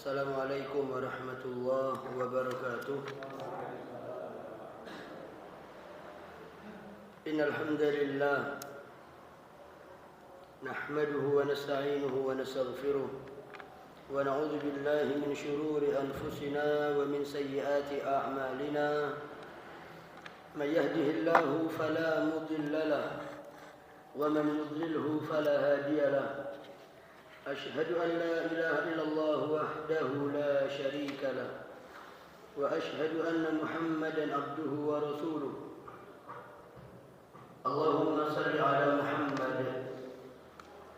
Assalamualaikum warahmatullahi wabarakatuh. Innal hamdalillah nahmaduhu wa nasta'inuhu wa nastaghfiruh wa na'udzu billahi min shururi anfusina wa min sayyiati a'malina. Man yahdihillahu fala mudilla lahu wa man yudlilhu fala hadiya lahu. أشهد أن لا إله إلا الله وحده لا شريك له وأشهد أن محمدا عبده ورسوله. اللهم صل على محمد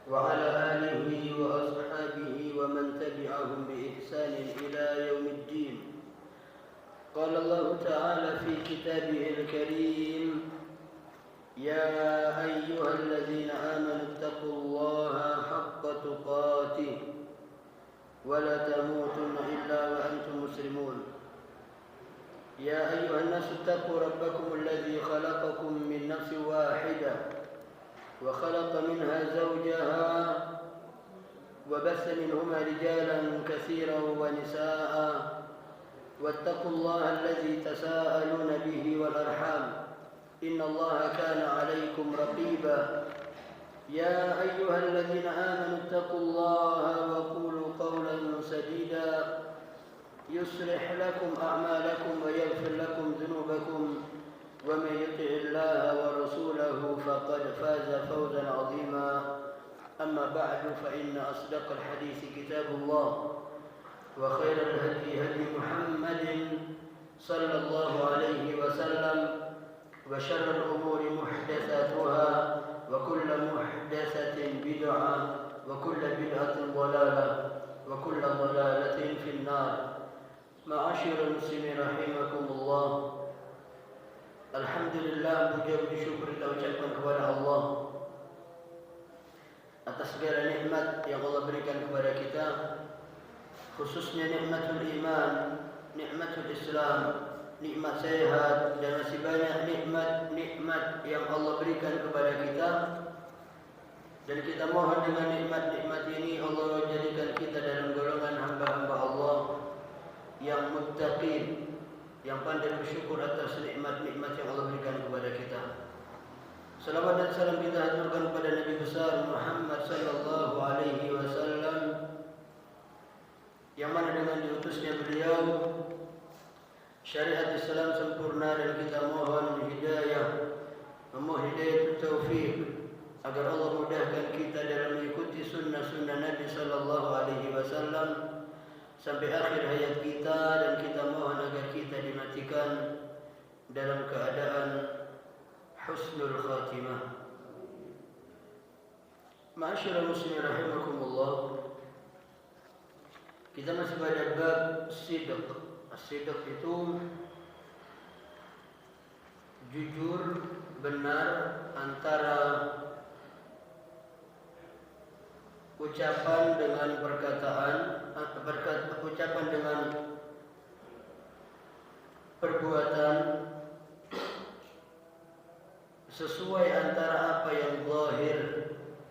وعلى آله وأصحابه ومن تبعهم بإحسان إلى يوم الدين. قال الله تعالى في كتابه الكريم: يا أيها الذين آمنوا اتقوا الله حق تقاته ولا تموتن إلا وأنتم مسلمون. يا أيها الناس اتقوا ربكم الذي خلقكم من نفس واحدة وخلق منها زوجها وبث منهما رجالا كثيرا ونساء واتقوا الله الذي تساءلون به والأرحام إن الله كان عليكم رقيبا. يا أيها الذين آمنوا اتقوا الله وقولوا قولا سديدا يصلح لكم أعمالكم ويغفر لكم ذنوبكم ومن يطع الله ورسوله فقد فاز فوزا عظيما. أما بعد فإن أصدق الحديث كتاب الله وخير الهدي هدي محمد صلى الله عليه وسلم وشر الأمور محدثاتها وكل محدثة بدعة وكل بدعة ضلالة وكل ضلالة في النار. معاشر المسلمين رحمكم الله. Alhamdulillah, puja puji syukur kita ucapkan kepada Allah atas segala nikmat yang Allah berikan kepada kita, khususnya nikmatul iman, nikmatul Islam, nikmat sehat, dan masih banyak nikmat-nikmat yang Allah berikan kepada kita. Dan kita mohon dengan nikmat-nikmat ini Allah jadikan kita dalam golongan hamba-hamba Allah yang muttaqin, yang pandai bersyukur atas nikmat-nikmat yang Allah berikan kepada kita. Salawat dan salam kita haturkan kepada Nabi besar Muhammad sallallahu alaihi wasallam, yang mana dengan diutusnya beliau syariat Islam sempurna, dan kita mohon hidayah, memohon hidayah taufik agar Allah mudahkan kita dalam mengikuti sunnah-sunnah Nabi sallallahu alaihi wasallam sampai akhir hayat kita, dan kita mohon agar kita dimatikan dalam keadaan husnul khatimah. Ma'asyiral muslimin rahimakumullah. Kita masih pada bab sidq. As-sidq itu jujur, benar antara ucapan dengan perkataan, ucapan dengan perbuatan, sesuai antara apa yang zahir,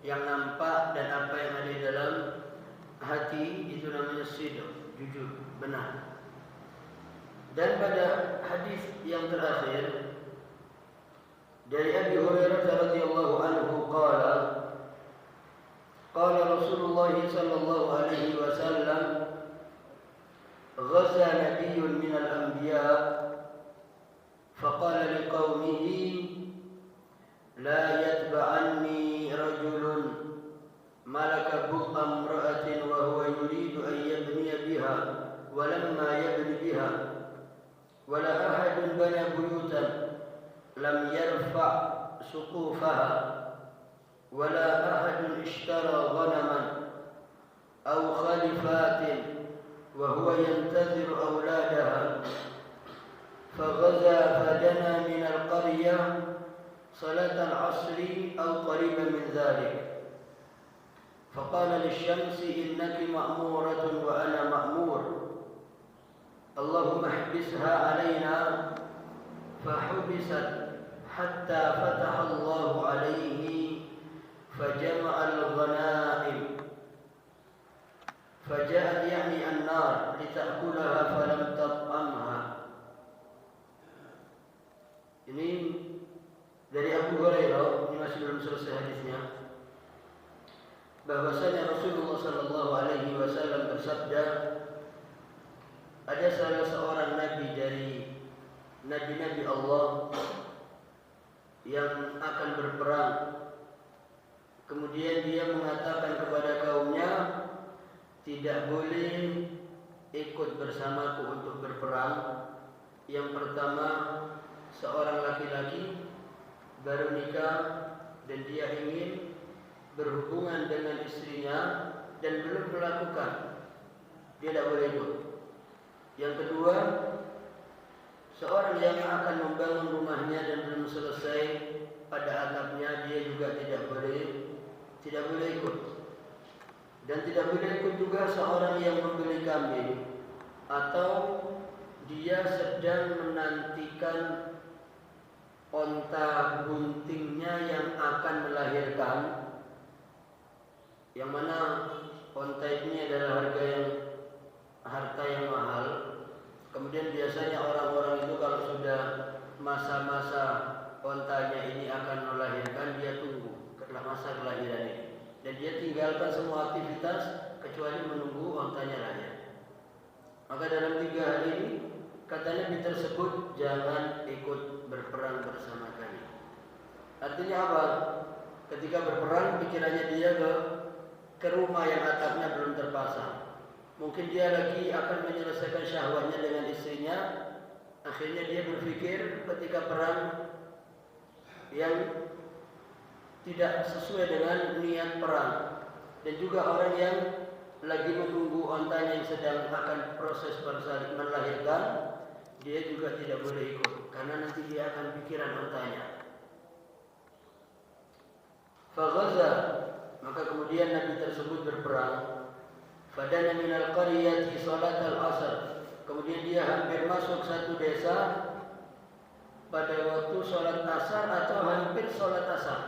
yang nampak, dan apa yang ada di dalam hati. Itu namanya sidq, jujur, benar. Dan pada hadis yang terakhir dari Abi Hurairah radhiyallahu anhu qala Rasulullah sallallahu alaihi wasallam ghaza nabiyyun min al-anbiya faqala liqaumihi la yatba'anni rajulun malaka buqa imra'atin wa huwa yuridu an yabniya biha wa lamma yabni biha ولا أحد بنى بيوتا لم يرفع سقوفها ولا أحد اشترى غنما أو خلفات وهو ينتظر أولادها فغزا فدنا من القرية صلاة العصر أو قريبا من ذلك فقال للشمس إنك مأمورة وأنا مأمور اللهم احبسها علينا فحبست حتى فتح الله عليه فجمع الغنائم فجاءت يعني النار لتأكلها فلم تطعمها. Ini dari Abu Hurairah, ini masih belum selesai hadisnya. Bahwasanya Rasulullah sallallahu alaihi wasallam bersabda, ada salah seorang nabi dari nabi-nabi Allah yang akan berperang. Kemudian dia mengatakan kepada kaumnya, tidak boleh ikut bersamaku untuk berperang. Yang pertama, seorang laki-laki baru nikah dan dia ingin berhubungan dengan istrinya dan belum melakukan, dia tidak boleh ikut. Yang kedua, seorang yang akan membangun rumahnya dan belum selesai pada atapnya, dia juga tidak boleh ikut. Dan tidak boleh ikut juga seorang yang membeli kambing atau dia sedang menantikan onta buntingnya yang akan melahirkan, yang mana onta ini adalah harta yang mahal. Kemudian biasanya orang-orang itu kalau sudah masa-masa ontanya ini akan melahirkan, dia tunggu masa kelahiran ini dan dia tinggalkan semua aktivitas kecuali menunggu ontanya lahir. Maka dalam 3 hal ini kata Nabi tersebut, jangan ikut berperang bersama kami. Artinya apa? Ketika berperang pikirannya dia ke rumah yang atapnya belum terpasang. Mungkin dia lagi akan menyelesaikan syahwatnya dengan istrinya. Akhirnya dia berpikir ketika perang yang tidak sesuai dengan niat perang. Dan juga orang yang lagi menunggu ontanya yang sedang akan proses persalin melahirkan, dia juga tidak boleh ikut karena nanti dia akan pikiran ontanya. Faghaza, maka kemudian Nabi tersebut berperang. Fadana minal qaryati salat al-asr, kemudian dia hampir masuk satu desa pada waktu salat asar atau hampir salat asar.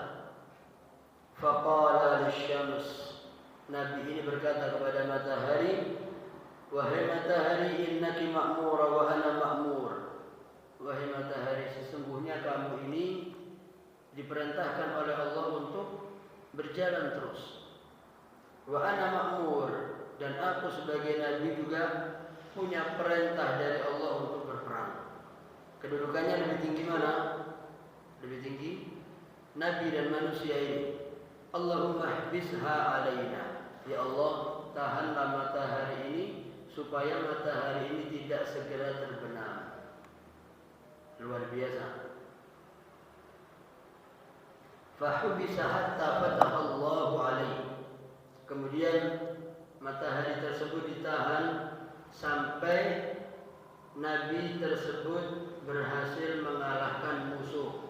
Faqala lisyams, Nabi ini berkata kepada matahari, wahai matahari, innaki ma'mura wa ana ma'mur. Wahai matahari, sesungguhnya kamu ini diperintahkan oleh Allah untuk berjalan terus. Wa ana ma'mur, dan aku sebagai nabi juga punya perintah dari Allah untuk berperang. Kedudukannya lebih tinggi mana? Lebih tinggi nabi dan manusia ini. Allahumma ihbisha alaina, ya Allah, tahanlah matahari ini supaya matahari ini tidak segera terbenam. Luar biasa. Fahubisa hatta fatahallahu alaihi, kemudian matahari tersebut ditahan sampai Nabi tersebut berhasil mengalahkan musuh.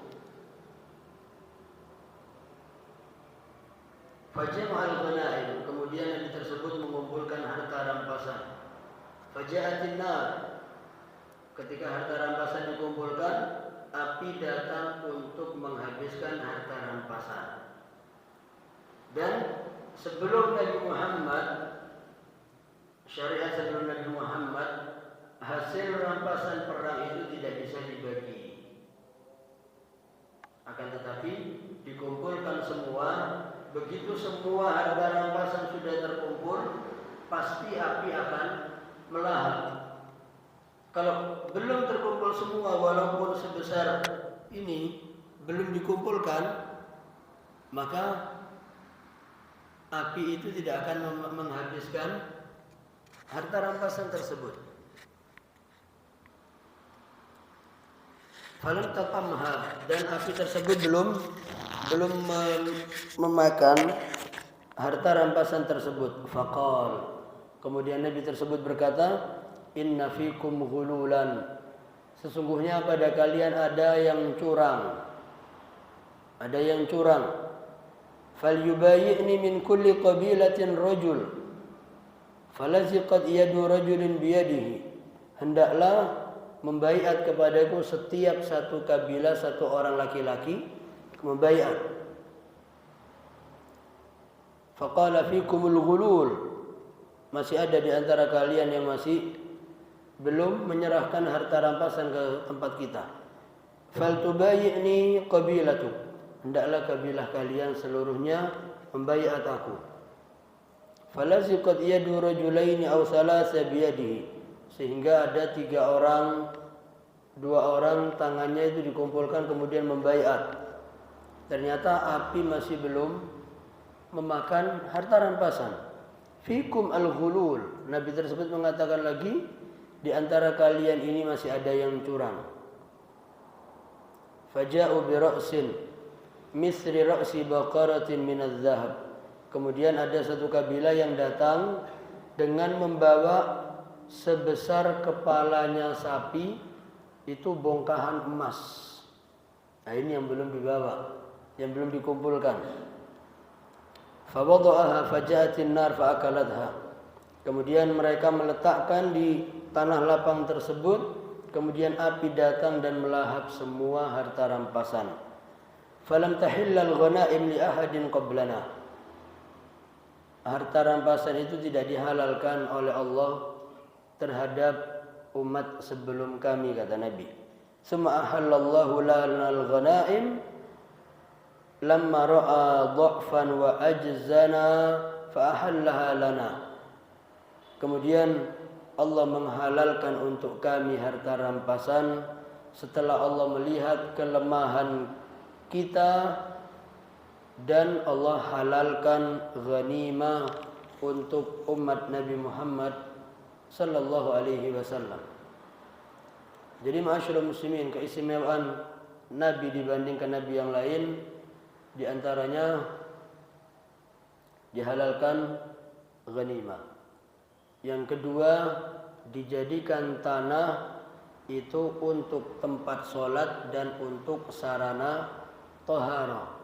Fajama'al ghanaim, kemudian Nabi tersebut mengumpulkan harta rampasan. Faja'atin nar, ketika harta rampasan dikumpulkan, api datang untuk menghabiskan harta rampasan. Dan sebelum Nabi Muhammad, syariat sebelum Nabi Muhammad, hasil rampasan perang itu tidak bisa dibagi. Akan tetapi dikumpulkan semua. Begitu semua harta rampasan sudah terkumpul, pasti api akan melahap. Kalau belum terkumpul semua, walaupun sebesar ini belum dikumpulkan, maka api itu tidak akan menghabiskan harta rampasan tersebut. Falam tatamha, dan api tersebut belum memakan harta rampasan tersebut. Faqal, kemudian Nabi tersebut berkata, inna fikum ghululan, sesungguhnya pada kalian ada yang curang. Ada yang curang. Falyubayyi'ni min kulli qabilatin rajul. Falaziqat yadu rajulin biyadihi. Hendaklah membaiat kepadaku setiap satu kabilah satu orang laki-laki membaiat. Faqala fikumul ghulul, masih ada di antara kalian yang masih belum menyerahkan harta rampasan ke tempat kita. Faltubayyi'ni qabilatuk, hendaklah kabilah kalian seluruhnya membaiat aku. Falaziqat yadu rajulaini aw thalatha biyadihi, sehingga ada 3 orang, 2 orang tangannya itu dikumpulkan kemudian membaiat. Ternyata api masih belum memakan harta rampasan. Fikum al-ghulul, Nabi tersebut mengatakan lagi, di antara kalian ini masih ada yang curang. Faja'u bi ra'sin misri ra'si baqaratin min adz-dzahab, kemudian ada satu kabilah yang datang dengan membawa sebesar kepalanya sapi itu bongkahan emas. Nah, ini yang belum dibawa, yang belum dikumpulkan. Fawada'aha faja'atin nar fa'akalatha, kemudian mereka meletakkan di tanah lapang tersebut, kemudian api datang dan melahap semua harta rampasan. Falam tahillal ghanaim li ahadin qablana, harta rampasan itu tidak dihalalkan oleh Allah terhadap umat sebelum kami, kata Nabi. Summa ahallallahu lana al-ghanaim lamma ra'a dha'fan wa ajzana fa ahallaha lana. Kemudian Allah menghalalkan untuk kami harta rampasan setelah Allah melihat kelemahan kita, dan Allah halalkan ghanimah untuk umat Nabi Muhammad sallallahu alaihi wasallam. Jadi ma'asyiral muslimin, keistimewaan Nabi dibandingkan Nabi yang lain, di antaranya dihalalkan ghanimah. Yang kedua, dijadikan tanah itu untuk tempat sholat dan untuk sarana taharah.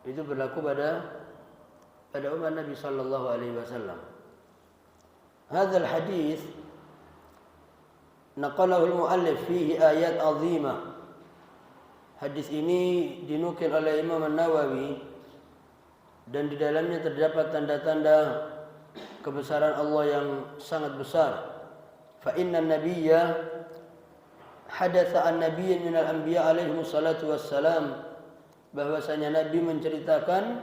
Itu berlaku pada umat Nabi sallallahu alaihi wasallam. Hadzal hadis naqalahu al-muallif fihi ayat azimah. Hadis ini dinukil oleh Imam An-Nawawi dan di dalamnya terdapat tanda-tanda kebesaran Allah yang sangat besar. Fa inna nabiyya hadatsa an nabiyyin minal anbiya alaihi wassalatu wassalam, bahwasanya Nabi menceritakan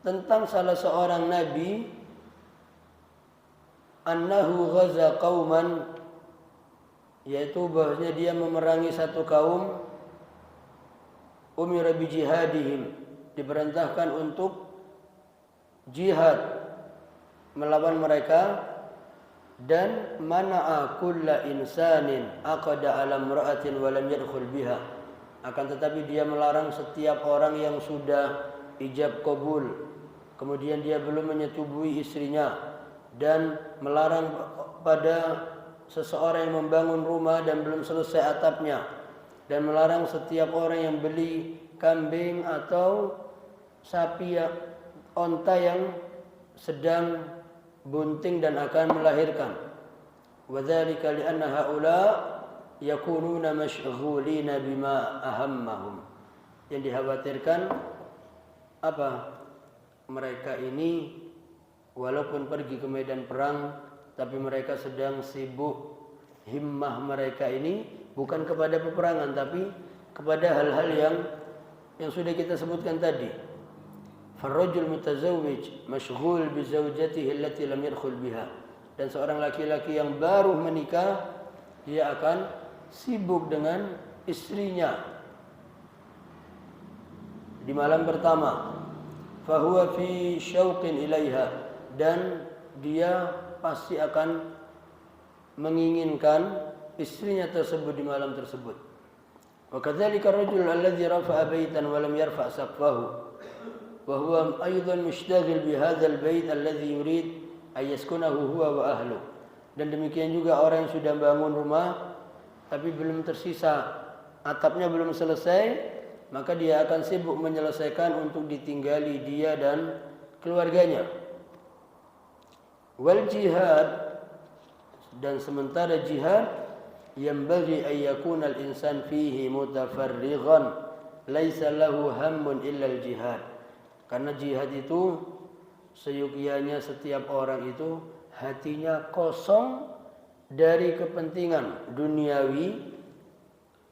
tentang salah seorang nabi, annahu ghaza qauman, yaitu bahwasanya dia memerangi satu kaum, umira bi jihadihim, diperintahkan untuk jihad melawan mereka, dan mana'a kulla insanin aqada ala imra'atin wa lam yadkhul biha, akan tetapi dia melarang setiap orang yang sudah ijab qabul kemudian dia belum menyetubui istrinya, dan melarang pada seseorang yang membangun rumah dan belum selesai atapnya, dan melarang setiap orang yang beli kambing atau sapi onta yang sedang bunting dan akan melahirkan. Wa dzalika li anna haula yakununa mashghulina bima ahammahum, yang dikhawatirkan apa? Mereka ini walaupun pergi ke medan perang, tapi mereka sedang sibuk, himmah mereka ini bukan kepada peperangan tapi kepada hal-hal yang sudah kita sebutkan tadi. Farrajul mutazawwij mashghul bi zawjatihi allati lam yadkhul biha, dan seorang laki-laki yang baru menikah dia akan sibuk dengan istrinya di malam pertama. Fahuwa fi syauqin ilaiha, dan dia pasti akan menginginkan istrinya tersebut di malam tersebut. وكذلك الرجل الذي رفع بيتا ولم يرفع سقفه وهو أيضا مشتغل بهذا البيت الذي يريد أن يسكنه هو وأهله. Dan demikian juga orang yang sudah bangun rumah tapi belum tersisa, atapnya belum selesai, maka dia akan sibuk menyelesaikan untuk ditinggali dia dan keluarganya. Wal jihad, dan sementara jihad, yanbaghi an yakuna al-insan fihi mutafarrighan laisa lahu hammun illa al-jihad. Karena jihad itu seyogianya setiap orang itu hatinya kosong dari kepentingan duniawi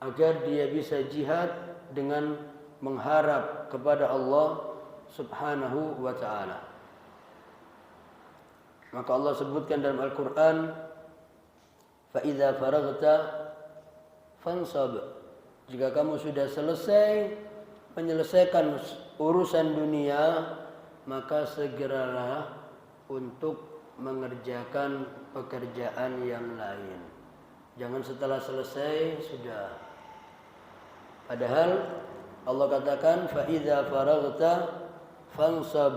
agar dia bisa jihad dengan mengharap kepada Allah Subhanahu wa ta'ala. Maka Allah sebutkan dalam Al-Quran, فَإِذَا فَرَغْتَ فَانْصَبْ. Jika kamu sudah selesai menyelesaikan urusan dunia, maka segeralah untuk mengerjakan pekerjaan yang lain. Jangan setelah selesai sudah. Padahal Allah katakan فَإِذَا فَرَغْتَ فَانْصَبْ.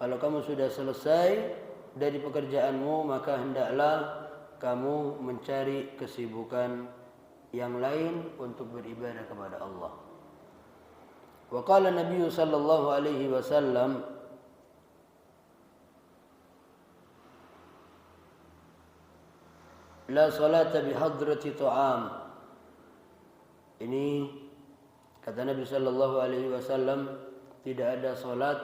Kalau kamu sudah selesai dari pekerjaanmu, maka hendaklah kamu mencari kesibukan yang lain untuk beribadah kepada Allah. Wa qala Nabi sallallahu alaihi wasallam, la salata bihadrati ta'am. Ini kata Nabi sallallahu alaihi wasallam, tidak ada salat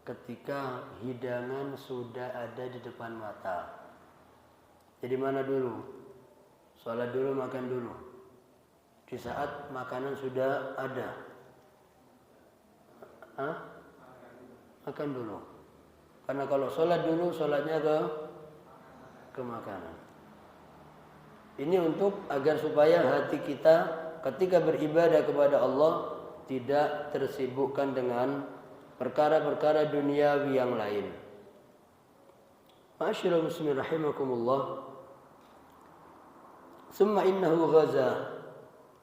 ketika hidangan sudah ada di depan mata. Jadi mana dulu? Salat dulu, makan dulu. Di saat makanan sudah ada. Makan dulu. Karena kalau salat dulu, salatnya ke makanan. Ini untuk agar supaya hati kita ketika beribadah kepada Allah tidak tersibukkan dengan perkara-perkara duniawi yang lain. Ma'asyiral muslimin rahimakumullah. Thumma innahu ghaza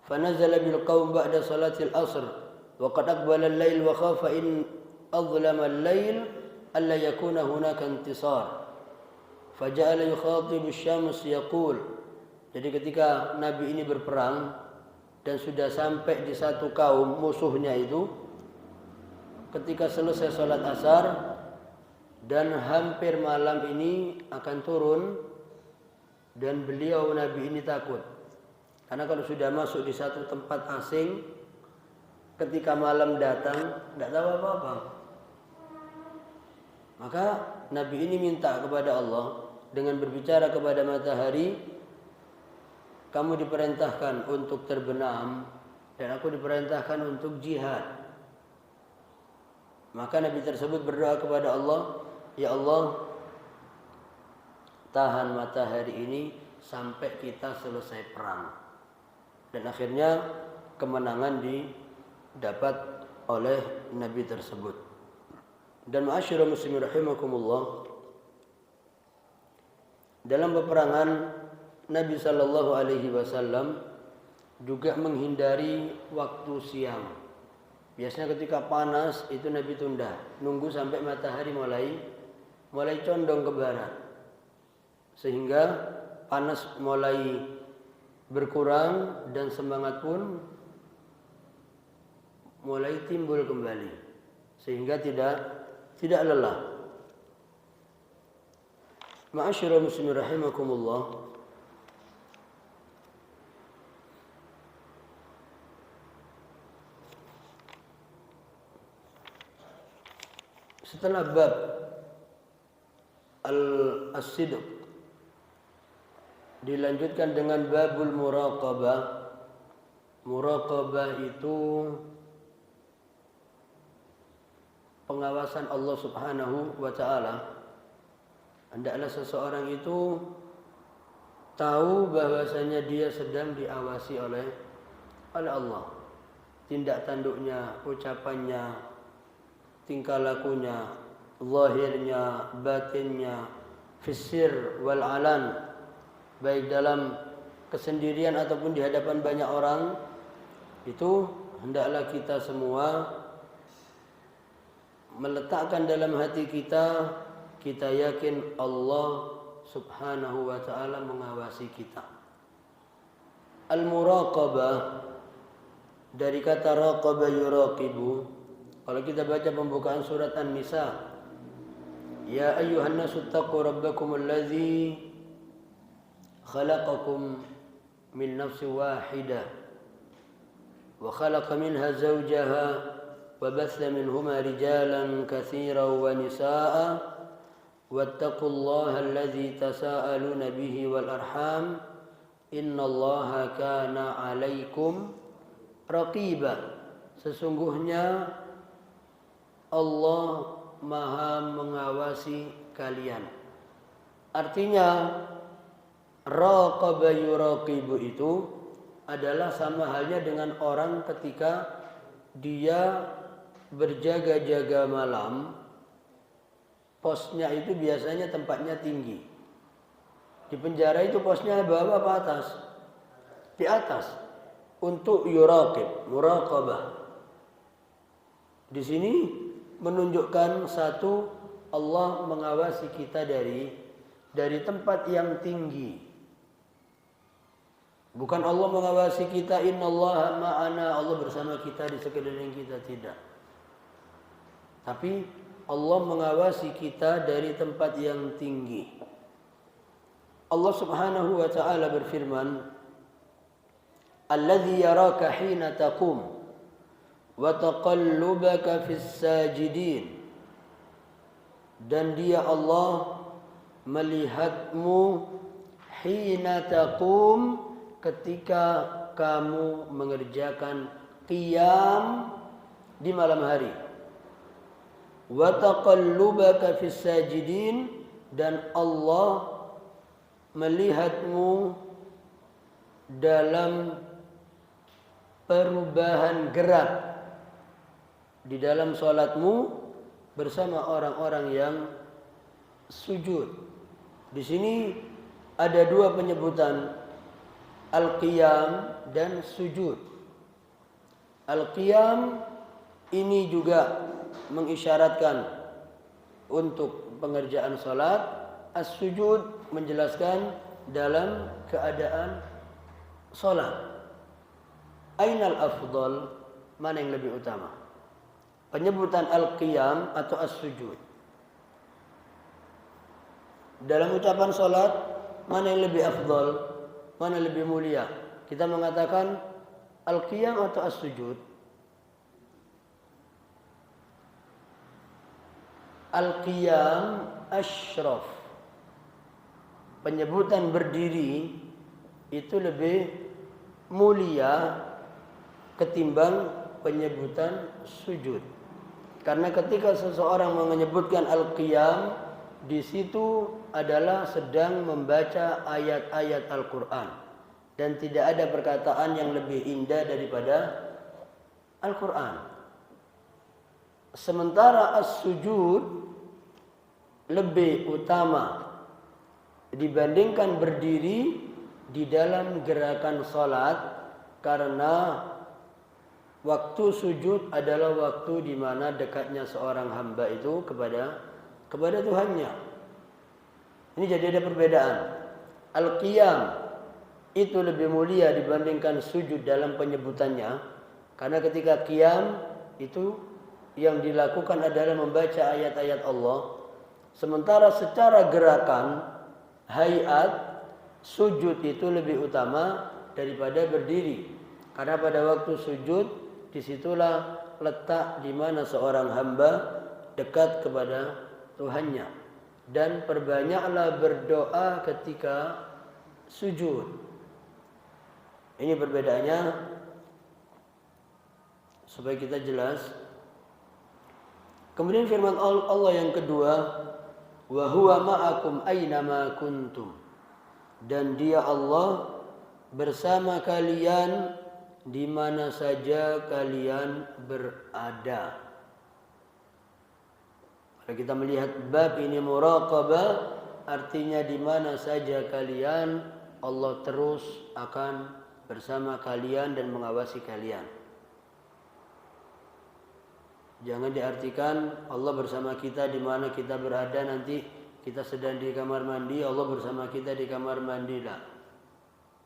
fanazala bil qaum ba'da salatil asr wa qad aqbala al-lail wa khafa in adlama al-lail alla yakuna hunaka intisar. Faja'ala yukhatibu asy-syams yaqul. Jadi ketika Nabi ini berperang dan sudah sampai di satu kaum musuhnya itu, ketika selesai sholat asar dan hampir malam ini akan turun, dan beliau Nabi ini takut. Karena kalau sudah masuk di satu tempat asing, ketika malam datang, tidak tahu apa-apa. Maka Nabi ini minta kepada Allah dengan berbicara kepada matahari, kamu diperintahkan untuk terbenam dan aku diperintahkan untuk jihad. Maka Nabi tersebut berdoa kepada Allah, ya Allah, tahan matahari ini sampai kita selesai perang. Dan akhirnya kemenangan didapat oleh Nabi tersebut. Dan ma'asyiral muslimin rahimakumullah, dalam peperangan Nabi sallallahu alaihi wasallam juga menghindari waktu siang. Biasanya ketika panas itu Nabi tunda, nunggu sampai matahari mulai condong ke barat. Sehingga panas mulai berkurang dan semangat pun mulai timbul kembali. Sehingga tidak lelah. Ma'asyiral muslimin rahimakumullah. Setelah bab al-sidq dilanjutkan dengan babul muraqabah. Muraqabah itu pengawasan Allah Subhanahu wa ta'ala. Hendaklah seseorang itu tahu bahwasanya dia sedang diawasi oleh Allah. Tindak tanduknya, ucapannya, tingkah lakunya, zahirnya, batinnya, fisir wal alan, baik dalam kesendirian ataupun di hadapan banyak orang, itu hendaklah kita semua meletakkan dalam hati kita yakin Allah Subhanahu wa ta'ala mengawasi kita. Al-muraqabah dari kata raqaba yuraqibu. Kalau kita baca pembukaan surat An-Nisa, ya ayyuhan nasu taqu rabbakum alladzi khalaqakum min nafsin wahidah wa khalaqa minha zawjaha wa batha minhuma rijalan katsiran wa nisaa'a wattaqullaha alladzi tasaaluna bihi wal arham innallaha kana 'alaikum raqiba. Sesungguhnya Allah Maha mengawasi kalian. Artinya raqaba yuraqibu itu adalah sama halnya dengan orang ketika dia berjaga-jaga malam, posnya itu biasanya tempatnya tinggi. Di penjara itu posnya bawah apa atas? Di atas. Untuk yuraqib, muraqabah. Di sini menunjukkan satu, Allah mengawasi kita dari tempat yang tinggi. Bukan Allah mengawasi kita innallaha ma'ana, Allah bersama kita di sekeliling kita, tidak. Tapi Allah mengawasi kita dari tempat yang tinggi. Allah Subhanahu wa ta'ala berfirman, alladzi yaraka hina taqum wa taqallubaka fis sajidin. Dan dia Allah melihatmu hina taqum, ketika kamu mengerjakan qiyam di malam hari. Wa taqallubaka fis sajidin, dan Allah melihatmu dalam perubahan gerak di dalam salatmu bersama orang-orang yang sujud. Di sini ada dua penyebutan, al-qiyam dan sujud. Al-qiyam ini juga mengisyaratkan untuk pengerjaan salat. As-sujud menjelaskan dalam keadaan salat. Ainal afdal, mana yang lebih utama? Penyebutan al-qiyam atau as-sujud? Dalam ucapan salat, mana yang lebih afdal? Mana lebih mulia? Kita mengatakan al-qiyam atau as-sujud? Al-qiyam asyraf. Penyebutan berdiri itu lebih mulia ketimbang penyebutan sujud. Karena ketika seseorang menyebutkan al-qiyam, di situ adalah sedang membaca ayat-ayat Al-Quran. Dan tidak ada perkataan yang lebih indah daripada Al-Quran. Sementara as-sujud lebih utama dibandingkan berdiri di dalam gerakan salat, karena waktu sujud adalah waktu di mana dekatnya seorang hamba itu kepada Tuhannya. Ini jadi ada perbedaan. Al-qiyam itu lebih mulia dibandingkan sujud dalam penyebutannya, karena ketika qiyam itu yang dilakukan adalah membaca ayat-ayat Allah. Sementara secara gerakan, hayat, sujud itu lebih utama daripada berdiri. Karena pada waktu sujud, disitulah letak di mana seorang hamba dekat kepada Tuhannya. Dan perbanyaklah berdoa ketika sujud. Ini perbedaannya supaya kita jelas. Kemudian firman Allah yang kedua, wa huwa ma'akum aynama kuntum. Dan dia Allah bersama kalian di mana saja kalian berada. Kalau kita melihat bab ini muraqabah, artinya di mana saja kalian, Allah terus akan bersama kalian dan mengawasi kalian. Jangan diartikan Allah bersama kita di mana kita berada, nanti kita sedang di kamar mandi, Allah bersama kita di kamar mandi.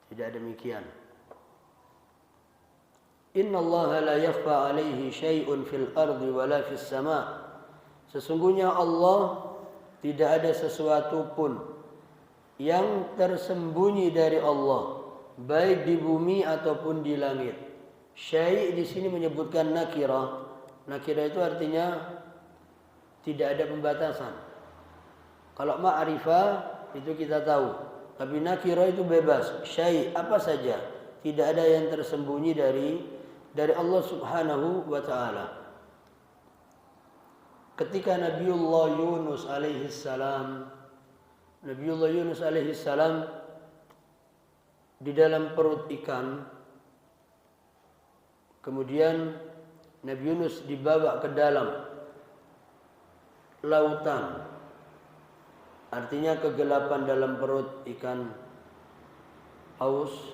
Tidak demikian. Inna Allah la yakhfa alaihi syai'un fil ardi wala fis sama'. Sesungguhnya Allah tidak ada sesuatu pun yang tersembunyi dari Allah, baik di bumi ataupun di langit. Syai' di sini menyebutkan nakirah. Nakirah itu artinya tidak ada pembatasan. Kalau ma'rifah itu kita tahu, tapi nakirah itu bebas. Syai' apa saja, tidak ada yang tersembunyi dari Allah Subhanahu wa taala. Ketika Nabiullah Yunus alaihi salam di dalam perut ikan, kemudian Nabi Yunus dibawa ke dalam lautan, artinya kegelapan dalam perut ikan paus,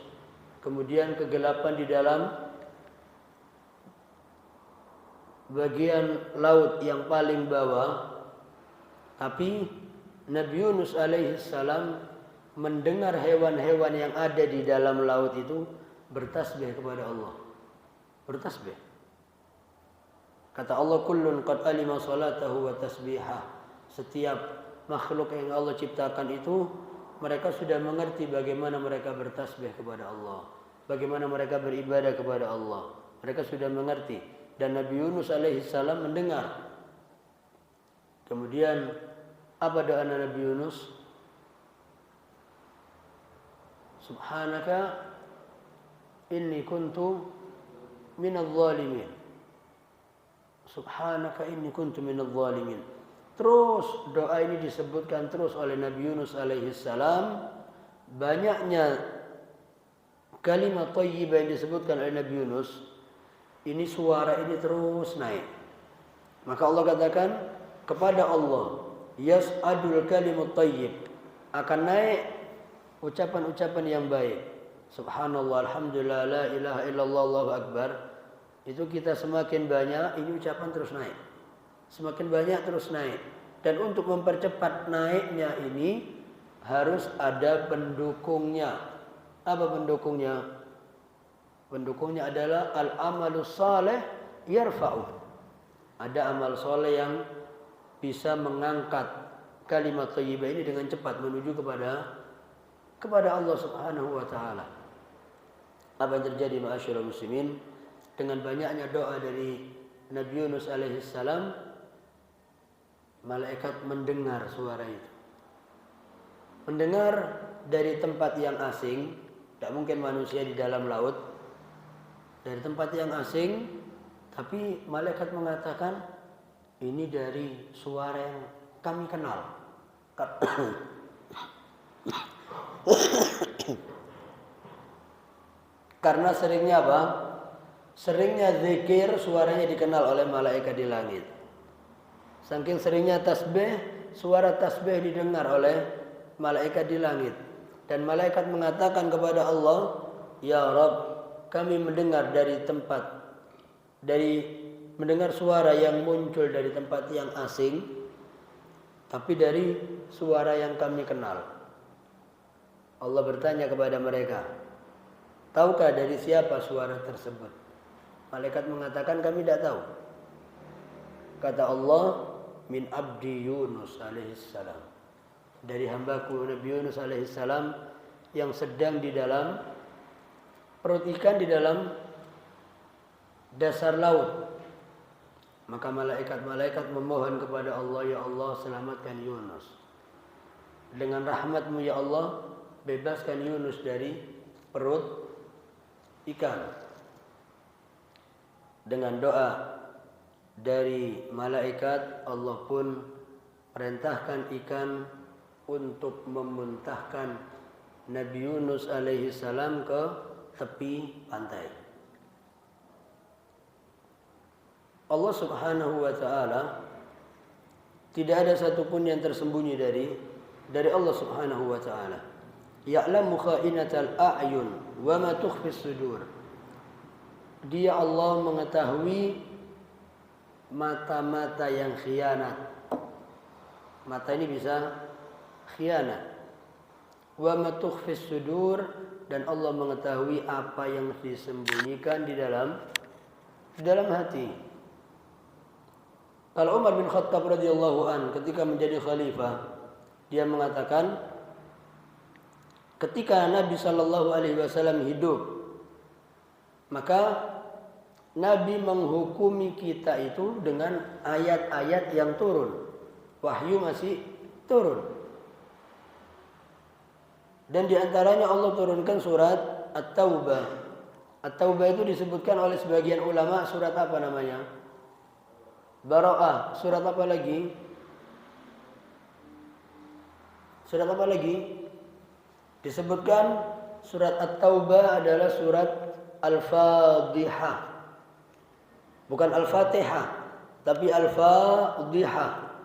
kemudian kegelapan di dalam bagian laut yang paling bawah. Tapi Nabi Yunus alaihi salam mendengar hewan-hewan yang ada di dalam laut itu bertasbih kepada Allah. Bertasbih. Kata Allah, kullun qad alima salatahu wa tasbihah. Setiap makhluk yang Allah ciptakan itu, mereka sudah mengerti bagaimana mereka bertasbih kepada Allah, bagaimana mereka beribadah kepada Allah. Mereka sudah mengerti. Dan Nabi Yunus alaihi salam mendengar. Kemudian apa doa Nabi Yunus? Subhanaka inni kuntu minadh dhalimin. Subhanaka inni kuntu minadh dhalimin. Terus doa ini disebutkan terus oleh Nabi Yunus alaihi salam. Banyaknya kalimat thayyibah yang disebutkan oleh Nabi Yunus, ini suara ini terus naik. Maka Allah katakan kepada Allah, yas'adul kalimut thayyib, akan naik ucapan-ucapan yang baik. Subhanallah, alhamdulillah, la ilaha illallah, Allahu akbar. Itu kita semakin banyak, ini ucapan terus naik. Semakin banyak terus naik. Dan untuk mempercepat naiknya ini harus ada pendukungnya. Apa pendukungnya? Pendukungnya adalah al-amalus saleh yarfa'u. Ada amal soleh yang bisa mengangkat kalimat thayyibah ini dengan cepat menuju kepada Allah Subhanahu wa taala. Apa yang terjadi ma'asyiral muslimin? Dengan banyaknya doa dari Nabi Yunus alaihi salam, malaikat mendengar suara itu. Mendengar dari tempat yang asing, tidak mungkin manusia di dalam laut. Dari tempat yang asing, tapi malaikat mengatakan ini dari suara yang kami kenal. Karena seringnya apa? Seringnya zikir, suaranya dikenal oleh malaikat di langit. Saking seringnya tasbih, suara tasbih didengar oleh malaikat di langit. Dan malaikat mengatakan kepada Allah, ya Rabb, kami mendengar mendengar suara yang muncul dari tempat yang asing, tapi dari suara yang kami kenal. Allah bertanya kepada mereka, tahukah dari siapa suara tersebut? Malaikat mengatakan, kami tidak tahu. Kata Allah, min abdi Yunus alaihissalam. Dari hambaku Nabi Yunus alaihissalam yang sedang di dalam perut ikan, di dalam dasar laut. Maka malaikat-malaikat memohon kepada Allah, ya Allah, selamatkan Yunus. Dengan rahmat-Mu ya Allah, bebaskan Yunus dari perut ikan. Dengan doa dari malaikat, Allah pun perintahkan ikan untuk memuntahkan Nabi Yunus alaihi salam ke tepi pantai. Allah Subhanahu wa taala tidak ada satupun yang tersembunyi dari Allah Subhanahu wa taala. Ya'lamu kha'inatal a'yun wa ma tukhfis sudur. Dia Allah mengetahui mata-mata yang khianat. Mata ini bisa khianat. Wa ma tukhfis sudur, dan Allah mengetahui apa yang disembunyikan di dalam hati. Kalau Umar bin Khattab radhiyallahu an ketika menjadi khalifah, dia mengatakan ketika Nabi sallallahu alaihi wasallam hidup, maka Nabi menghukumi kita itu dengan ayat-ayat yang turun. Wahyu masih turun. Dan di antaranya Allah turunkan surat At-Taubah. At-Taubah itu disebutkan oleh sebagian ulama surat apa namanya? Bara'ah. Surat apa lagi? Surat apa lagi? Disebutkan surat At-Taubah adalah surat Al-Fadhihah. Bukan Al-Fatihah, tapi Al-Fadhihah.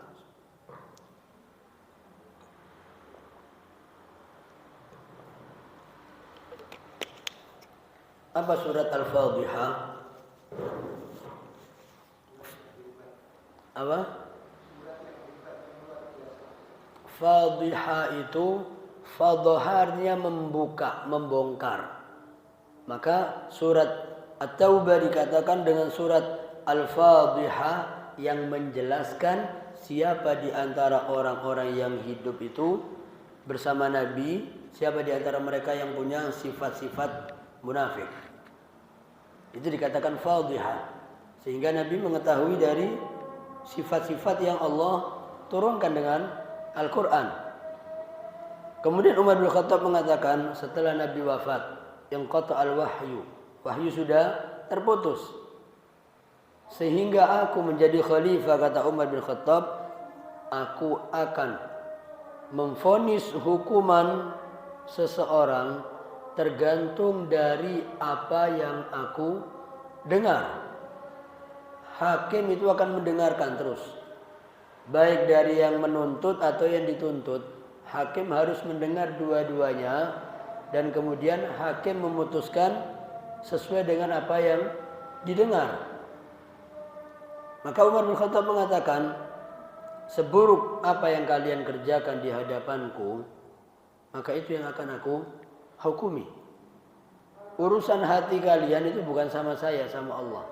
Apa surat Al-Fadhihah? Apa? Fadhihah itu fadhaharnya membuka, membongkar. Maka surat At-Taubah dikatakan dengan surat Al-Fadhihah yang menjelaskan siapa di antara orang-orang yang hidup itu bersama Nabi, siapa di antara mereka yang punya sifat-sifat munafik. Itu dikatakan Fadhihah. Sehingga Nabi mengetahui dari sifat-sifat yang Allah turunkan dengan Al-Quran. Kemudian Umar bin Khattab mengatakan setelah Nabi wafat, yang qata al-wahyu, wahyu sudah terputus, sehingga aku menjadi khalifah, kata Umar bin Khattab, aku akan memvonis hukuman seseorang tergantung dari apa yang aku dengar. Hakim itu akan mendengarkan terus, baik dari yang menuntut atau yang dituntut. Hakim harus mendengar dua-duanya, dan kemudian hakim memutuskan sesuai dengan apa yang didengar. Maka Umar bin Khattab mengatakan, seburuk apa yang kalian kerjakan di hadapanku, maka itu yang akan aku hukumi. Urusan hati kalian itu bukan sama saya, sama Allah.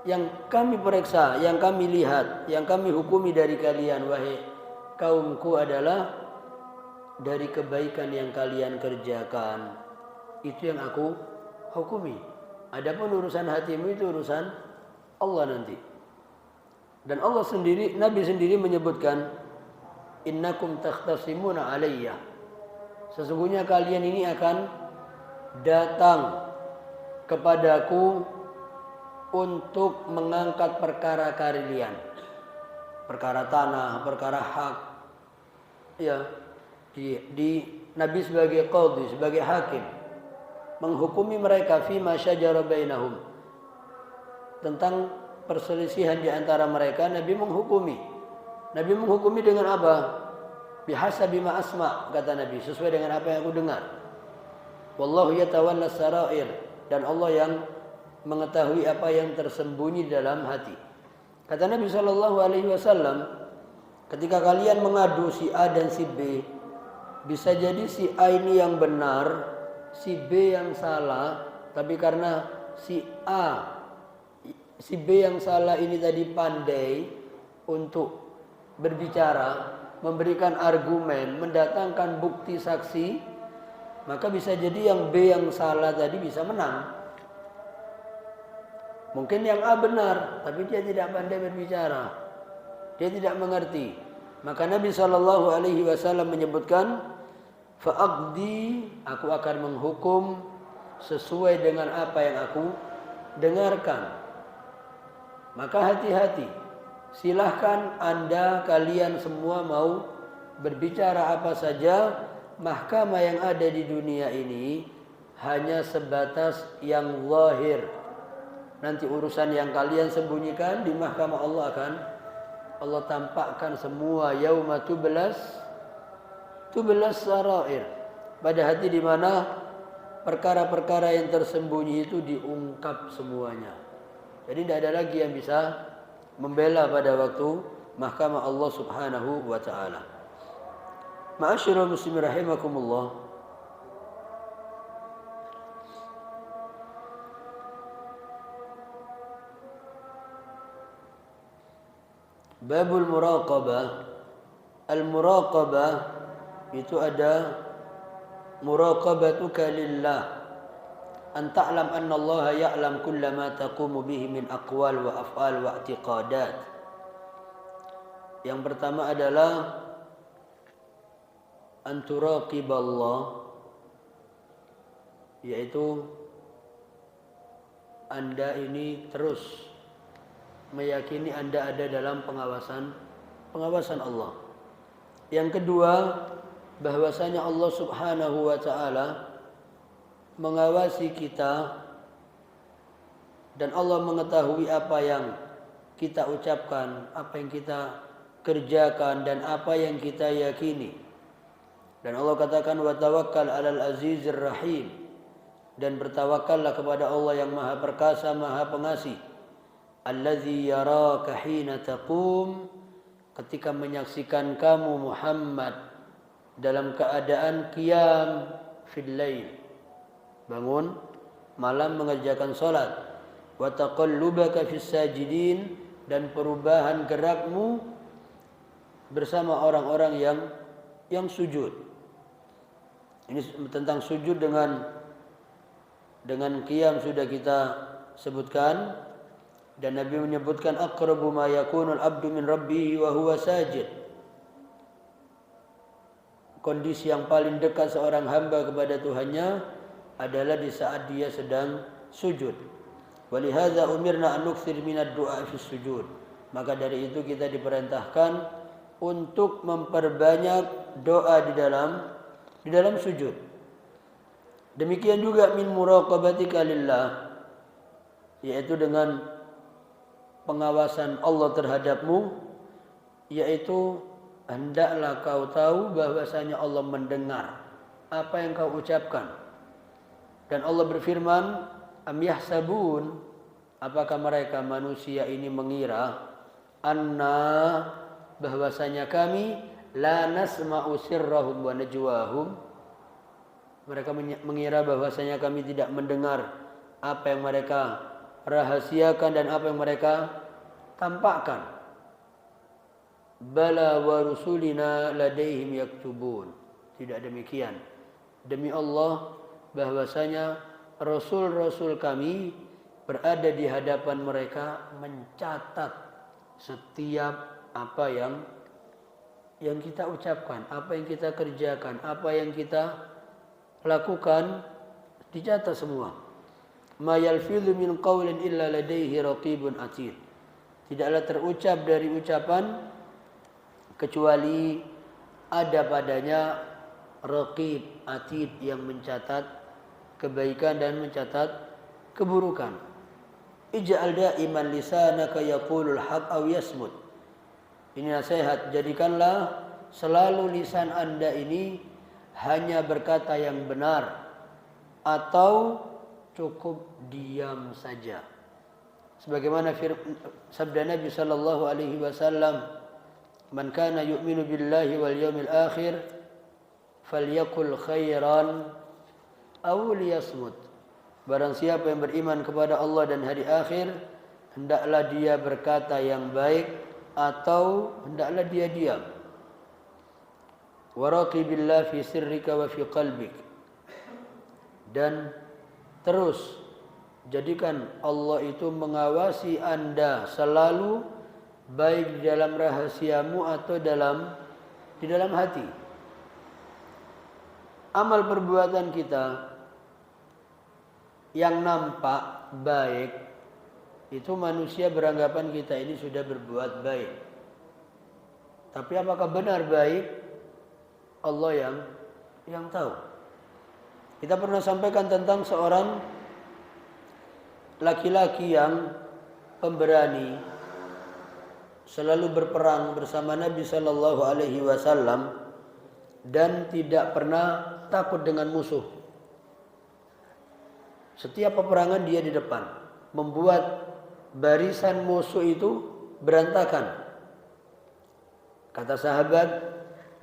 Yang kami periksa, yang kami lihat, yang kami hukumi dari kalian, wahai kaumku, adalah dari kebaikan yang kalian kerjakan. Itu yang aku hukumi. Adapun urusan hatimu itu urusan Allah nanti. Dan Allah sendiri, Nabi sendiri menyebutkan, innakum takhtasimuna alayya. Sesungguhnya kalian ini akan datang kepadaku untuk mengangkat perkara kalian, perkara tanah, perkara hak. Ya, di Nabi sebagai qadhi, sebagai hakim, menghukumi mereka fima syajara bainahum, tentang perselisihan di antara mereka. Nabi menghukumi. Nabi menghukumi dengan apa? Bihasabi ma asma, kata Nabi, sesuai dengan apa yang aku dengar. Wallahu yatawalla sarair, dan Allah yang mengetahui apa yang tersembunyi dalam hati. Kata Nabi SAW, ketika kalian mengadu si A dan si B, bisa jadi si A ini yang benar, si B yang salah, tapi karena si B yang salah ini tadi pandai untuk berbicara, memberikan argumen, mendatangkan bukti saksi, maka bisa jadi yang B yang salah tadi bisa menang. Mungkin yang A benar, tapi dia tidak pandai berbicara, dia tidak mengerti. Maka Nabi SAW menyebutkan, fa'aqdi, aku akan menghukum sesuai dengan apa yang aku dengarkan. Maka hati-hati, silahkan Anda, kalian semua mau berbicara apa saja. Mahkamah yang ada di dunia ini hanya sebatas yang zahir. Nanti urusan yang kalian sembunyikan di mahkamah Allah akan Allah tampakkan semua. Yauma tublas sarair, pada hati di mana perkara-perkara yang tersembunyi itu diungkap semuanya. Jadi tidak ada lagi yang bisa membela pada waktu mahkamah Allah Subhanahu wa taala. Ma'asyiral muslimin rahimakumullah. Babul muraqabah. Al-muraqabah itu ada muraqabatuka lillah. An ta'lam anna Allah ya'lam kulla ma taqumu bihi min aqwal wa af'al wa i'tiqadat. Yang pertama adalah an turaqiballah, yaitu Anda ini terus meyakini Anda ada dalam pengawasan Allah. Yang kedua, bahwasanya Allah Subhanahu wa taala mengawasi kita dan Allah mengetahui apa yang kita ucapkan, apa yang kita kerjakan dan apa yang kita yakini. Dan Allah katakan wa tawakkal 'alal azizir rahim, dan bertawakallah kepada Allah yang Maha Perkasa, Maha Pengasih. Allazi yaraka hina taqum, ketika menyaksikan kamu Muhammad dalam keadaan qiyam fil lail, bangun malam mengerjakan salat, wa taqallubaka fis sajidin, dan perubahan gerakmu bersama orang-orang yang sujud. Ini tentang sujud dengan qiyam sudah kita sebutkan. Dan Nabi menyebutkan aqrabu ma yakunul abdu min rabbih wa huwa sajid. Kondisi yang paling dekat seorang hamba kepada Tuhannya adalah di saat dia sedang sujud. Walihadza umirna an nukthir minad du'a fi sujud. Maka dari itu kita diperintahkan untuk memperbanyak doa di dalam sujud. Demikian juga min muraqabatika lillah, yaitu dengan pengawasan Allah terhadapmu, yaitu hendaklah kau tahu bahwasanya Allah mendengar apa yang kau ucapkan. Dan Allah berfirman, am yahsabun, apakah mereka manusia ini mengira, anna, bahwasanya kami la nasma'u sirrahum wa najwahum, mereka mengira bahwasanya kami tidak mendengar apa yang mereka rahasiakan dan apa yang mereka tampakkan. Bala wa rusulina ladaihim yaktubun. Tidak demikian. Demi Allah bahwasanya rasul-rasul kami berada di hadapan mereka mencatat setiap apa yang kita ucapkan, apa yang kita kerjakan, apa yang kita lakukan, dicatat semua. Ma yalfidhu min qawlin illa ladaihi raqibun atid. Tidaklah terucap dari ucapan kecuali ada padanya raqib atid yang mencatat kebaikan dan mencatat keburukan. Ij'al da'iman lisanaka yaqulul haq aw yasmut. Ini nasihat, jadikanlah selalu lisan Anda ini hanya berkata yang benar atau cukup diam saja. Sebagaimana sabda Nabi sallallahu alaihi wasallam, "Man kana yu'minu billahi wal yawmil akhir falyakul khairan aw liyasmut." Barang siapa yang beriman kepada Allah dan hari akhir, hendaklah dia berkata yang baik atau hendaklah dia diam. Waraqibillah fi sirrika wa fi qalbik. Dan terus jadikan Allah itu mengawasi Anda selalu, baik di dalam rahasiamu atau di dalam hati. Amal perbuatan kita yang nampak baik itu manusia beranggapan kita ini sudah berbuat baik. Tapi apakah benar baik? Allah yang tahu. Kita pernah sampaikan tentang seorang laki-laki yang pemberani, selalu berperang bersama Nabi sallallahu alaihi wasallam dan tidak pernah takut dengan musuh. Setiap peperangan dia di depan, membuat barisan musuh itu berantakan. Kata sahabat,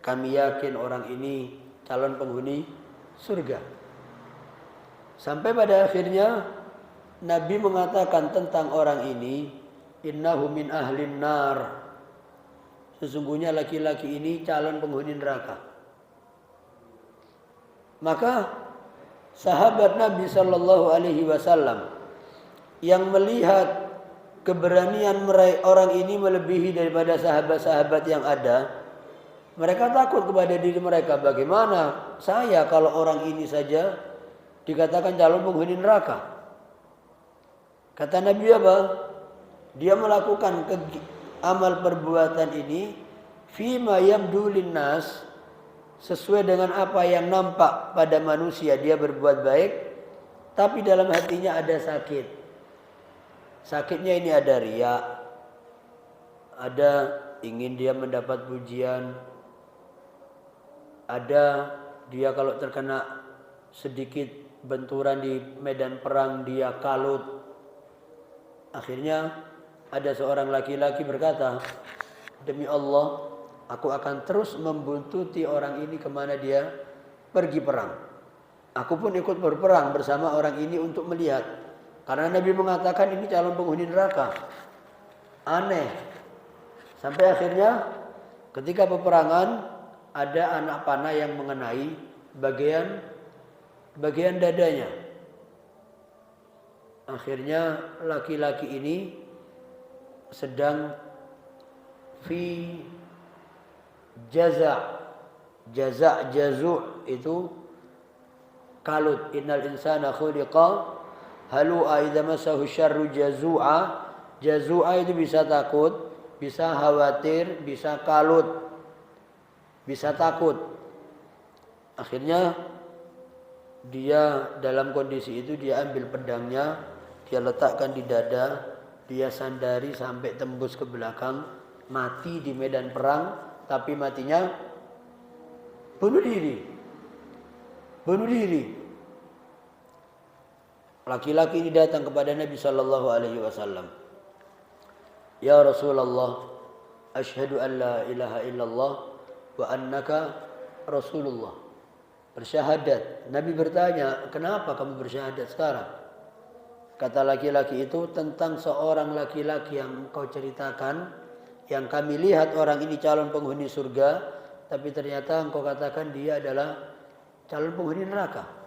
kami yakin orang ini calon penghuni surga. Sampai pada akhirnya Nabi mengatakan tentang orang ini, innahu min ahlin nar. Sesungguhnya laki-laki ini calon penghuni neraka. Maka sahabat Nabi Shallallahu Alaihi Wasallam yang melihat keberanian orang ini melebihi daripada sahabat-sahabat yang ada, mereka takut kepada diri mereka. Bagaimana saya kalau orang ini saja dikatakan calon penghuni neraka? Kata Nabi apa? Dia melakukan amal perbuatan ini fima yabdu linnas, sesuai dengan apa yang nampak pada manusia dia berbuat baik, tapi dalam hatinya ada sakit. Sakitnya ini ada riya, ada ingin dia mendapat pujian, ada dia kalau terkena sedikit benturan di medan perang dia kalut. Akhirnya ada seorang laki-laki berkata, demi Allah, aku akan terus membuntuti orang ini kemana dia pergi perang. Aku pun ikut berperang bersama orang ini untuk melihat. Karena Nabi mengatakan ini calon penghuni neraka. Aneh. Sampai akhirnya ketika peperangan ada anak panah yang mengenai bagian dadanya. Akhirnya laki-laki ini sedang fi jazu itu kalut. Innal insana khuliqa halu'a idza massahu syarru jazua. Jazua itu bisa takut, bisa khawatir, bisa kalut, bisa takut. Akhirnya dia dalam kondisi itu dia ambil pedangnya, dia letakkan di dada, dia sandari sampai tembus ke belakang, mati di medan perang, tapi matinya bunuh diri. Bunuh diri. Laki-laki ini datang kepada Nabi Sallallahu Alaihi Wasallam. Ya Rasulullah, asyhadu an la ilaha illallah wa annaka Rasulullah. Bersyahadat. Nabi bertanya, kenapa kamu bersyahadat sekarang? Kata laki-laki itu, tentang seorang laki-laki yang kau ceritakan, yang kami lihat orang ini calon penghuni surga, tapi ternyata engkau katakan dia adalah calon penghuni neraka.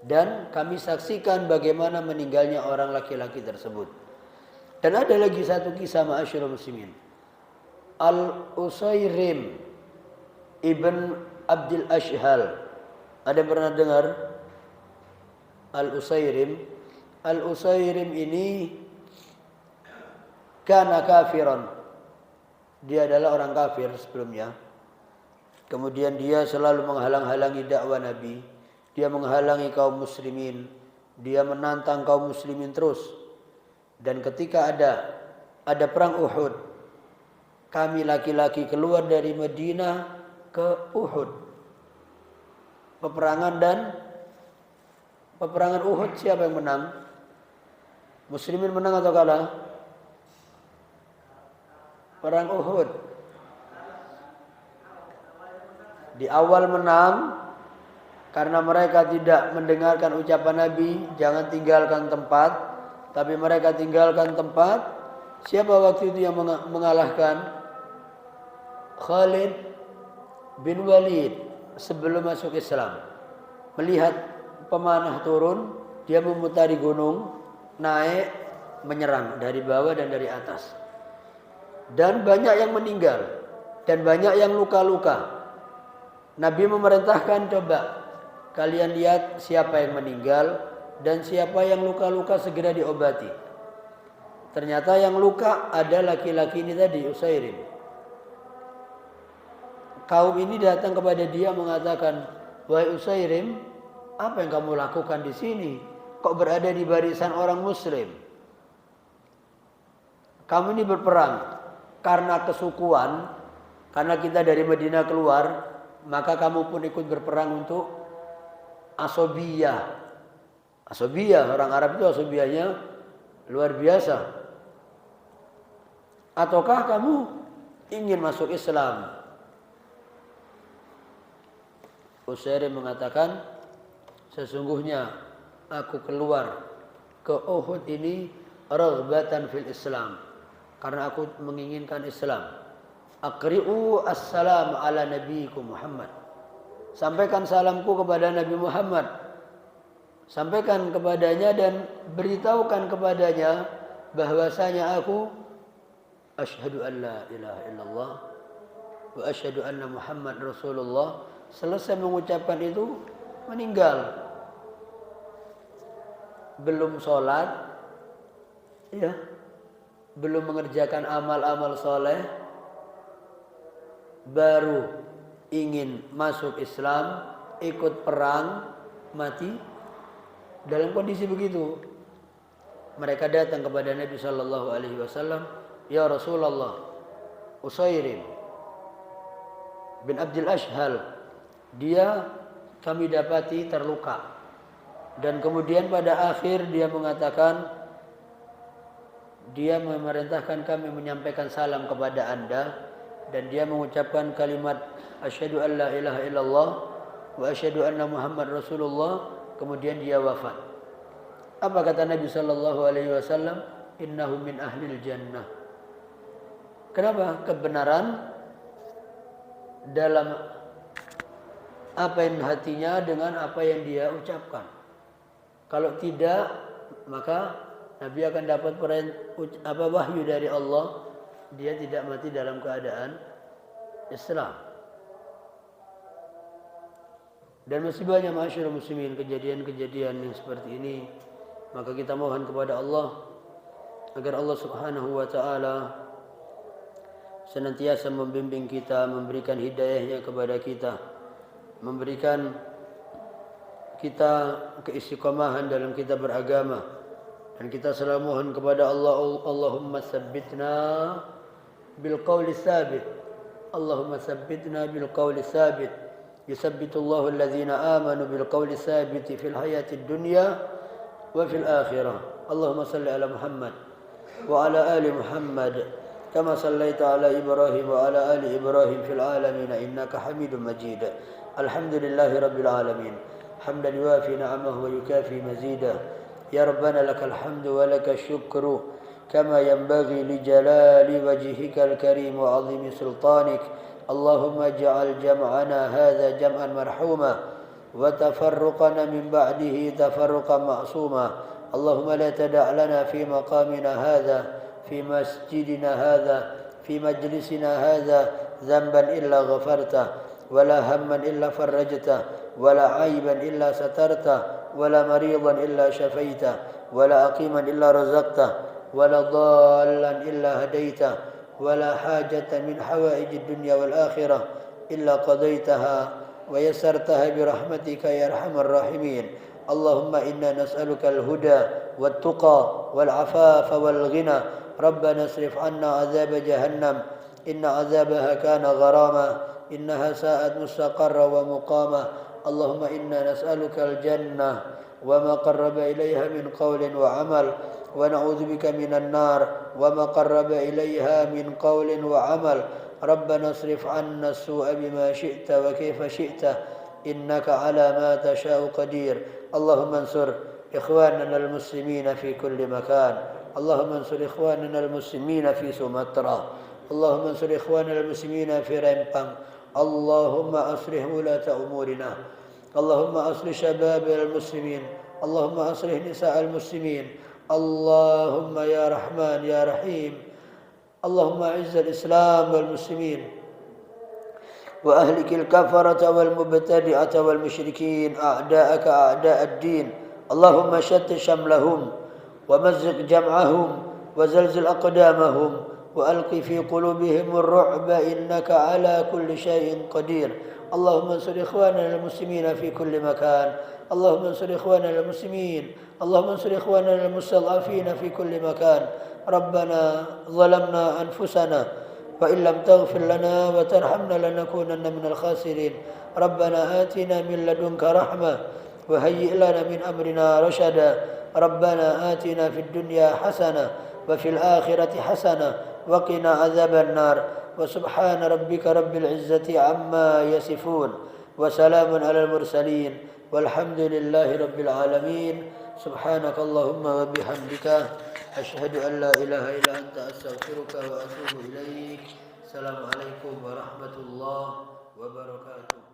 Dan kami saksikan bagaimana meninggalnya orang laki-laki tersebut. Dan ada lagi satu kisah ma'asyiral muslimin. Al-Usairim ibn Abdul Ashhal. Ada yang pernah dengar? Al-Usairim. Al-Usairim ini kana kafiran. Dia adalah orang kafir sebelumnya. Kemudian dia selalu menghalang-halangi dakwah Nabi. Dia menghalangi kaum muslimin. Dia menantang kaum muslimin terus. Dan ketika ada perang Uhud, kami laki-laki keluar dari Madinah ke Uhud. Peperangan Uhud siapa yang menang? Muslimin menang atau kalah? Perang Uhud. Di awal menang karena mereka tidak mendengarkan ucapan Nabi, jangan tinggalkan tempat. Tapi mereka tinggalkan tempat. Siapa waktu itu yang mengalahkan? Khalid bin Walid sebelum masuk Islam. Melihat pemanah turun, dia memutari gunung, naik, menyerang dari bawah dan dari atas. Dan banyak yang meninggal dan banyak yang luka-luka. Nabi memerintahkan, coba kalian lihat siapa yang meninggal dan siapa yang luka-luka segera diobati. Ternyata yang luka ada laki-laki ini tadi, Usairim. Kaum ini datang kepada dia mengatakan, wahai Usairim, apa yang kamu lakukan di sini? Kok berada di barisan orang Muslim? Kamu ini berperang karena kesukuan, karena kita dari Madinah keluar, maka kamu pun ikut berperang untuk asobiyah. Asabiyah, orang Arab itu asabiyahnya luar biasa. Ataukah kamu ingin masuk Islam? Usairim mengatakan, sesungguhnya aku keluar ke Uhud ini raghbatan fil Islam, karena aku menginginkan Islam. Aqri'u assalam ala nabiyikum Muhammad. Sampaikan salamku kepada Nabi Muhammad. Sampaikan kepadanya dan beritahukan kepadanya bahwasanya aku asyhadu an la ilaha illallah wa asyhadu anna Muhammad Rasulullah. Selesai mengucapkan itu meninggal. Belum sholat, ya, belum mengerjakan amal-amal soleh, baru ingin masuk Islam, ikut perang, mati. Dalam kondisi begitu, mereka datang kepada Nabi Sallallahu Alaihi Wasallam, ya Rasulullah, Usairim bin Abdul Ashhal, dia kami dapati terluka, dan kemudian pada akhir dia mengatakan, dia memerintahkan kami menyampaikan salam kepada anda, dan dia mengucapkan kalimat asyhadu an la ilaha illallah wa asyhadu anna Muhammad Rasulullah. Kemudian dia wafat. Apa kata Nabi Sallallahu Alaihi Wasallam? Innahu min ahlil jannah. Kenapa? Kebenaran dalam apa yang hatinya dengan apa yang dia ucapkan. Kalau tidak, maka Nabi akan dapat wahyu dari Allah. Dia tidak mati dalam keadaan Islam. Dan masih banyak masyarakat muslimin kejadian-kejadian yang seperti ini. Maka kita mohon kepada Allah agar Allah Subhanahu wa taala senantiasa membimbing kita, memberikan hidayahnya kepada kita, memberikan kita keistiqomahan dalam kita beragama. Dan kita selalu mohon kepada Allah, Allahumma tsabbitna bil qawli tsabit. Allahumma tsabbitna bil qawli tsabit. يثبت الله الذين آمنوا بالقول الثابت في الحياة الدنيا وفي الآخرة. اللهم صل على محمد وعلى آل محمد كما صليت على إبراهيم وعلى آل إبراهيم في العالمين إنك حميد مجيد. الحمد لله رب العالمين حمدا يوافي نعمه ويكافي مزيدا. يا ربنا لك الحمد ولك الشكر كما ينبغي لجلال وجهك الكريم وعظيم سلطانك. اللهم اجعل جمعنا هذا جمعا مرحوما وتفرقنا من بعده تفرقا معصوما. اللهم لا تدع لنا في مقامنا هذا في مسجدنا هذا في مجلسنا هذا ذنبا إلا غفرته ولا هما إلا فرجته ولا عيبا إلا سترته ولا مريضا إلا شفيته ولا عقيما إلا رزقته ولا ضالا إلا هديته ولا حاجة من حوائج الدنيا والآخرة إلا قضيتها ويسرتها برحمتك يا أرحم الراحمين. اللهم إنا نسألك الهدى والتقى والعفاف والغنى. ربنا اصرف عنا عذاب جهنم إن عذابها كان غراما إنها ساءت مستقرا ومقاما. اللهم إنا نسألك الجنة وما قرب إليها من قول وعمل ونعوذ بك من النار وما قرب إليها من قول وعمل. ربنا اصرف عنا السوء بما شئت وكيف شئت إنك على ما تشاء قدير. اللهم انصر إخواننا المسلمين في كل مكان. اللهم انصر إخواننا المسلمين في سومطرة. اللهم انصر إخواننا المسلمين في رمبang. اللهم أصلح ولاة أمورنا. اللهم أصلح شباب المسلمين. اللهم أصلح نساء المسلمين. اللهم يا رحمن يا رحيم. اللهم أعز الإسلام والمسلمين وأهلك الكفرة والمبتدعة والمشركين أعداءك أعداء الدين. اللهم شتت شملهم ومزق جمعهم وزلزل أقدامهم وألق في قلوبهم الرعب إنك على كل شيء قدير. اللهم انصر إخواننا المسلمين في كل مكان. اللهم انصر إخواننا المسلمين. اللهم انصر إخواننا المستضعفين في كل مكان. ربنا ظلمنا أنفسنا وإن لم تغفر لنا وترحمنا لنكونن من الخاسرين. ربنا آتنا من لدنك رحمة وهيئ لنا من أمرنا رشدا ربنا آتنا في الدنيا حسنة وفي الآخرة حسنة وقنا عذاب النار وسبحان ربك رب العزة عما يصفون وسلام على المرسلين والحمد لله رب العالمين سبحانك اللهم وبحمدك أشهد أن لا إله إلا أنت أستغفرك وأتوب إليك السلام عليكم ورحمة الله وبركاته